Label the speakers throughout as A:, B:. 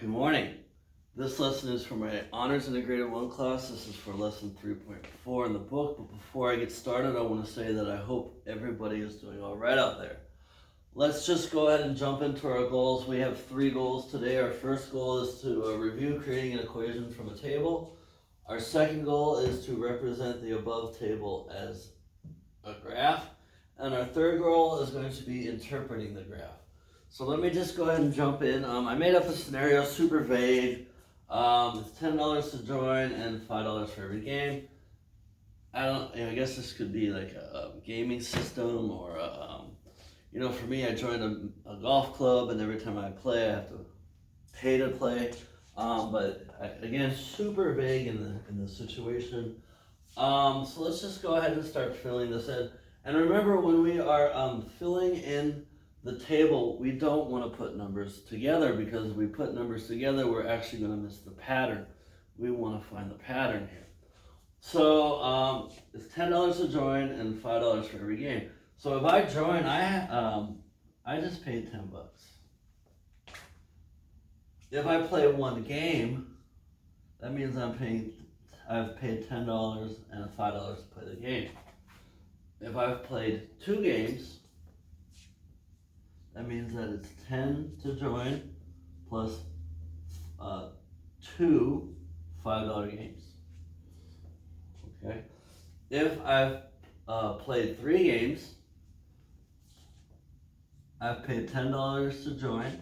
A: Good morning. This lesson is for my Honors Integrated 1 class. This is for lesson 3.4 in the book. But before I get started, I want to say that I hope everybody is doing all right out there. Let's just go ahead and jump into our goals. We have 3 goals today. Our first goal is to review creating an equation from a table. Our second goal is to represent the above table as a graph. And our third goal is going to be interpreting the graph. So let me just go ahead and jump in. I made up a scenario, super vague. It's $10 to join and $5 for every game. I guess this could be like a gaming system or, for me, I joined a golf club, and every time I play, I have to pay to play. Again, super vague in the situation. So let's just go ahead and start filling this in. And remember, when we are filling in the table, we don't want to put numbers together, because if we put numbers together, we're actually going to miss the pattern. We want to find the pattern here. So it's $10 to join and $5 for every game. So if I join, I just paid $10. If I play one game, that means I've paid $10 and $5 to play the game. If I've played 2 games, that means that it's 10 to join plus 2 $5 games. Okay. If I've played 3 games, I've paid $10 to join,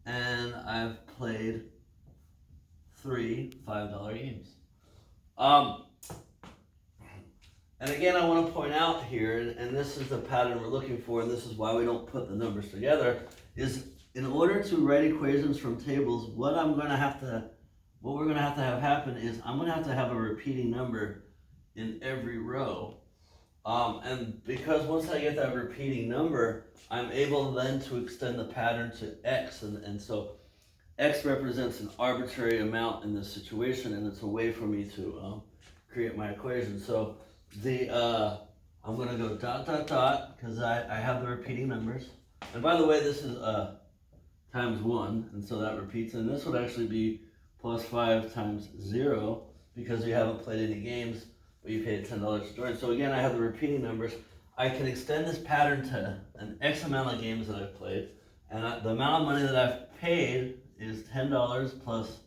A: and I've played 3 $5 games. And again, I want to point out here, and this is the pattern we're looking for, and this is why we don't put the numbers together, is in order to write equations from tables, what we're going to have to have happen is I'm going to have a repeating number in every row. And because once I get that repeating number, I'm able then to extend the pattern to x, and so x represents an arbitrary amount in this situation, and it's a way for me to create my equation. So I'm going to go ... because I have the repeating numbers. And by the way, this is times 1, and so that repeats. And this would actually be plus 5 times 0, because you haven't played any games, but you paid $10 to join. So again, I have the repeating numbers. I can extend this pattern to an X amount of games that I've played. And the amount of money that I've paid is $10 plus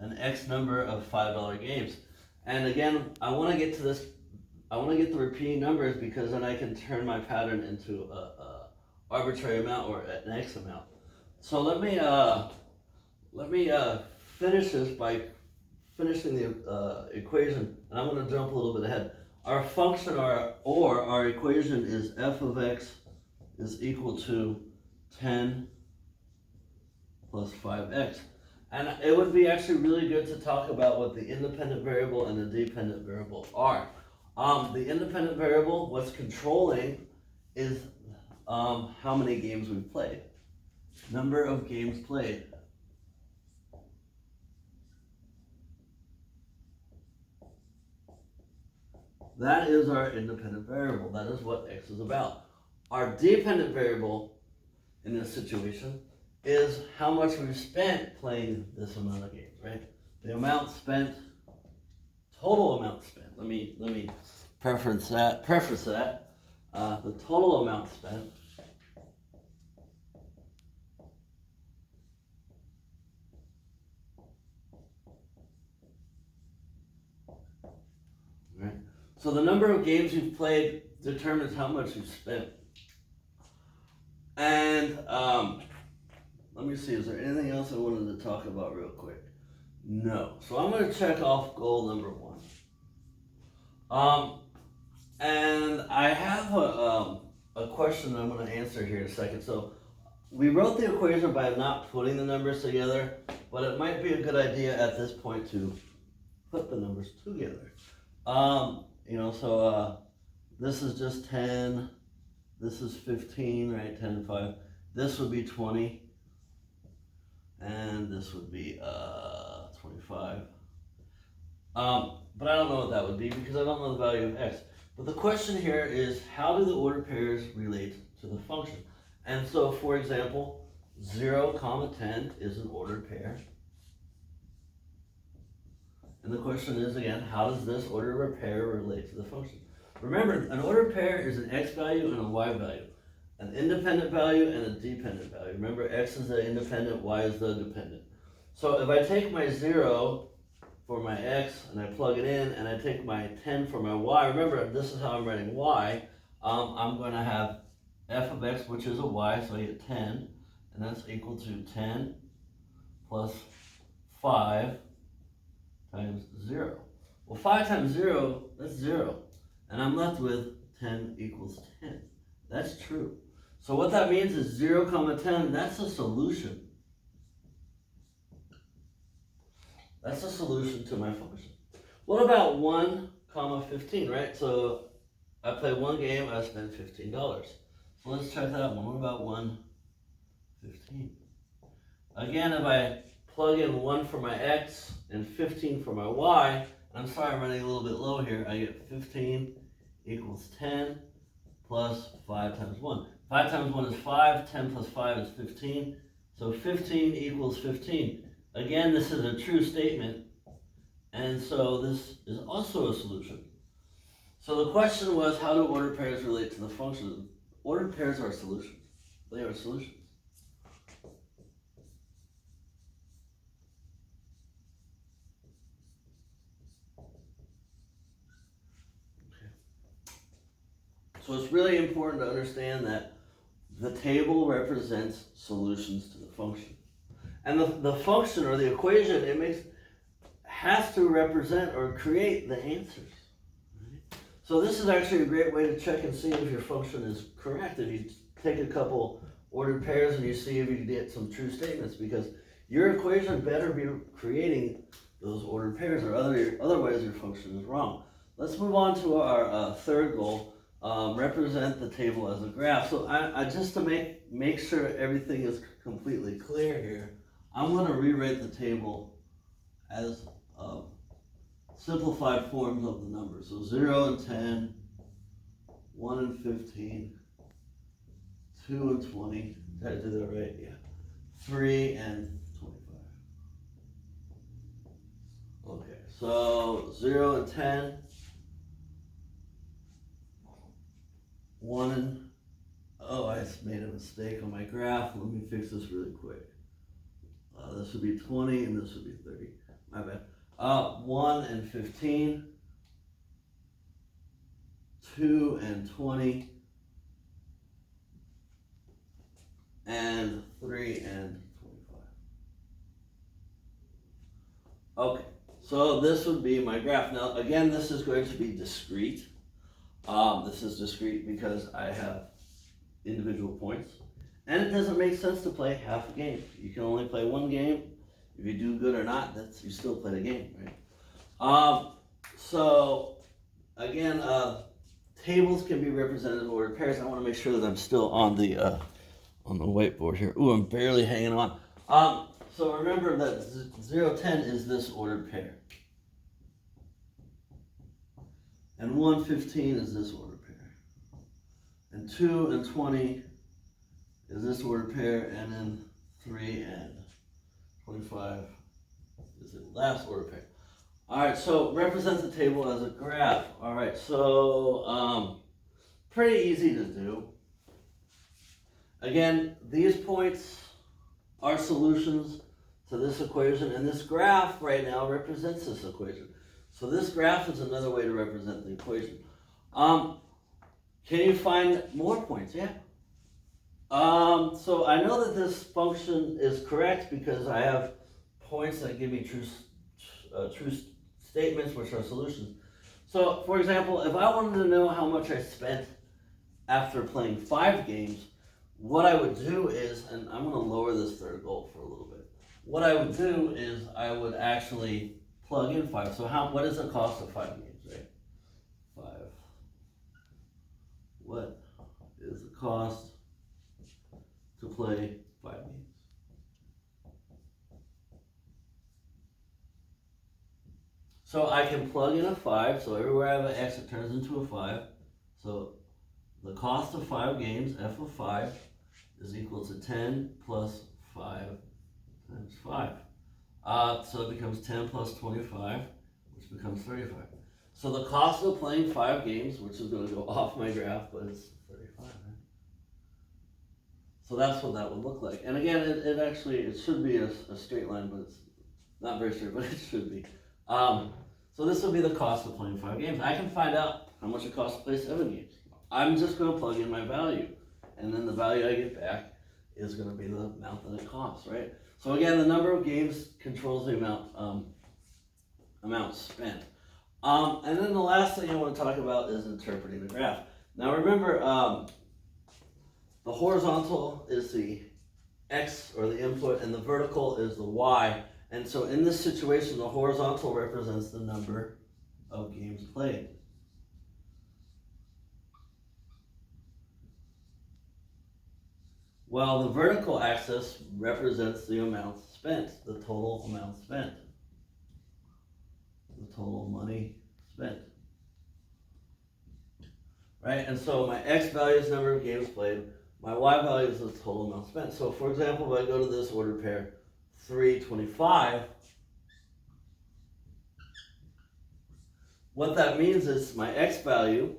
A: an X number of $5 games. And again, I want to get the repeating numbers, because then I can turn my pattern into a arbitrary amount or an X amount. So let me finish this by finishing the equation, and I'm going to jump a little bit ahead. Our function, our equation, is f of x is equal to 10 plus 5x. And it would be actually really good to talk about what the independent variable and the dependent variable are. The independent variable, what's controlling, is how many games we've played. Number of games played. That is our independent variable. That is what x is about. Our dependent variable in this situation is how much we've spent playing this amount of games, right? The amount spent, total amount spent. Let me preface that. The total amount spent right? So the number of games you've played determines how much you've spent. And let me see, is there anything else I wanted to talk about real quick? No. So I'm going to check off goal number 1. And I have a question I'm going to answer here in a second. So we wrote the equation by not putting the numbers together, but it might be a good idea at this point to put the numbers together. This is just 10, this is 15, right? 10 and 5. This would be 20, and this would be 25. But I don't know what that would be, because I don't know the value of x. But the question here is, how do the ordered pairs relate to the function? And so, for example, 0, comma 10 is an ordered pair. And the question is, again, how does this ordered pair relate to the function? Remember, an ordered pair is an x value and a y value. An independent value and a dependent value. Remember, x is the independent, y is the dependent. So if I take my 0 for my x and I plug it in, and I take my 10 for my y, remember, this is how I'm writing y. I'm going to have f of x, which is a y, so I get 10, and that's equal to 10 plus 5 times 0. Well, 5 times 0, that's 0. And I'm left with 10 equals 10. That's true. So what that means is 0, comma 10, that's a solution. That's a solution to my function. What about 1, comma 15, right? So I play one game, I spend $15. So let's check that out. What about 1, 15? Again, if I plug in 1 for my x and 15 for my y, I'm sorry, I'm running a little bit low here, I get 15 equals 10 plus 5 times 1. 5 times 1 is 5, 10 plus 5 is 15, so 15 equals 15. Again, this is a true statement, and so this is also a solution. So the question was, how do ordered pairs relate to the function? Ordered pairs are solutions. They are solutions. So it's really important to understand that the table represents solutions to the function. And the function or the equation has to represent or create the answers. Right? So this is actually a great way to check and see if your function is correct. If you take a couple ordered pairs and you see if you can get some true statements, because your equation better be creating those ordered pairs, or otherwise your function is wrong. Let's move on to our third goal. Represent the table as a graph. So I just to make sure everything is completely clear here, I'm going to rewrite the table as simplified forms of the numbers. So 0 and 10, 1 and 15, 2 and 20. Did I do that right? Yeah. 3 and 25. Okay, so 0 and 10. 1 and, oh, I just made a mistake on my graph. Let me fix this really quick. This would be 20 and this would be 30. My bad. 1 and 15. 2 and 20. And 3 and 25. Okay, so this would be my graph. Now, again, this is going to be discrete. This is discrete because I have individual points. And it doesn't make sense to play half a game. You can only play one game. If you do good or not, you still play the game, right? So, again, tables can be represented in ordered pairs. I want to make sure that I'm still on the whiteboard here. Ooh, I'm barely hanging on. So remember that 0, 10 is this ordered pair. And 1, 15 is this ordered pair. And 2 and 20 is this ordered pair. And then 3 and 25 is the last ordered pair. All right, so represent the table as a graph. All right, so pretty easy to do. Again, these points are solutions to this equation, and this graph right now represents this equation. So this graph is another way to represent the equation. Can you find more points? Yeah. So I know that this function is correct because I have points that give me true statements, which are solutions. So, for example, if I wanted to know how much I spent after playing 5 games, what I would do is, and I'm going to lower this third goal for a little bit. What I would do is I would actually plug in 5. So what is the cost of 5 games, right? 5. What is the cost to play 5 games? So I can plug in a 5. So everywhere I have an x, it turns into a 5. So the cost of 5 games, f of 5, is equal to 10 plus 5 times 5. So it becomes 10 plus 25, which becomes 35. So the cost of playing 5 games, which is going to go off my graph, but it's 35, right? So that's what that would look like. And again, it should be a straight line, but it's not very straight, but it should be. So this will be the cost of playing 5 games. I can find out how much it costs to play 7 games. I'm just going to plug in my value, and then the value I get back is going to be the amount that it costs, right? So again, the number of games controls the amount spent. And then the last thing I want to talk about is interpreting the graph. Now remember, the horizontal is the X, or the input, and the vertical is the Y. And so in this situation, the horizontal represents the number of games played. While the vertical axis represents the amount spent, the total amount spent. The total money spent. Right? And so my X value is the number of games played. My Y value is the total amount spent. So for example, if I go to this order pair, 325, what that means is my X value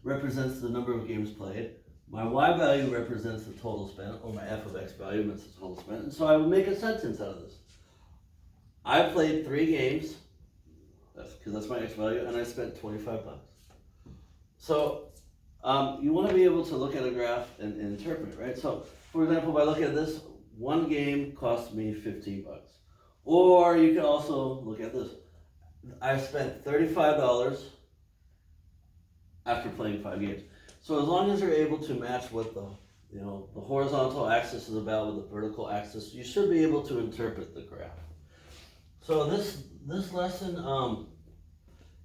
A: represents the number of games played. My Y value represents the total spent, or my F of X value, and it's the total spent. And so I would make a sentence out of this. I played 3 games, because that's my X value, and I spent 25 bucks. So you want to be able to look at a graph and interpret it, right? So for example, if I look at this, 1 game cost me 15 bucks. Or you can also look at this. I spent $35 after playing 5 games. So as long as you're able to match what the horizontal axis is about with the vertical axis, you should be able to interpret the graph. So this lesson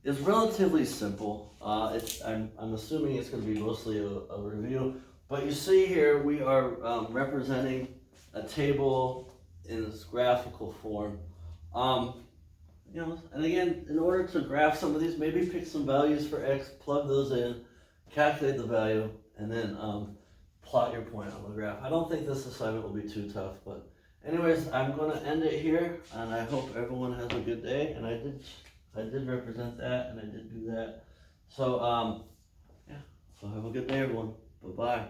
A: is relatively simple. I'm assuming it's going to be mostly a review, but you see here we are representing a table in this graphical form. And again, in order to graph some of these, maybe pick some values for X, plug those in, calculate the value, and then plot your point on the graph. I don't think this assignment will be too tough, but anyways, I'm going to end it here, and I hope everyone has a good day. And I did represent that, and I did do that. So, yeah, so have a good day, everyone. Bye-bye.